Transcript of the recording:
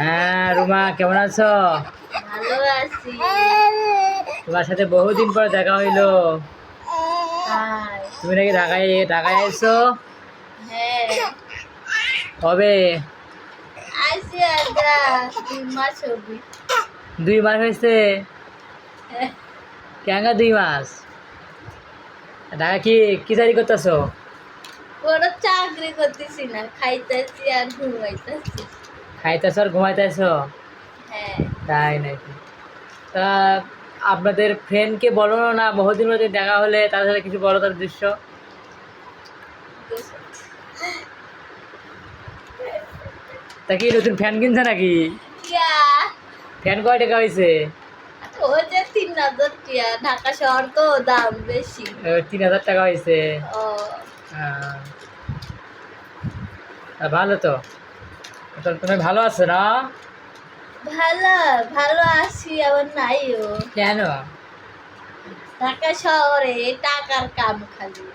হ্যাঁ রুমা, কেমন আছো? ভালো আছি। তোমার সাথে বহুদিন পর দেখা হইলো। তাই? তুমি নাকি ঢাকায় আইছো? হ্যাঁ, কবে? আইছি আজা 2 মাস হবি। 2 মাস হয়েছে? কেন 2 মাস? ঢাকা কি কি চাকরি করতেছো? কোনো চাকরি করতেছি না, খাইতেছি আর ঘুমাইতেছি। খাইতেছো আর ঘুমাইতেছো? হ্যাঁ, তাই নাকি? তা আপনাদের ফ্রেন্ডকে বলো না, বহুদিন পরে দেখা হলে তাদের সাথে কিছু বলো, তার দৃশ্য। তা কি নতুন ফ্যান কিনছে নাকি? ইয়া, ফ্যান কয় টাকা হয়েছে? ওই যে 3,000 টিয়া, ঢাকা শহর তো দাম বেশি। 3,000 টাকা হয়েছে। ও, আহ, তা ভালো তো। তো তুমি ভালো আছো না? ভালো ভালো আছি, আবার নাইও। কেন? ঢাকা শহরে টাকার কাম খালি।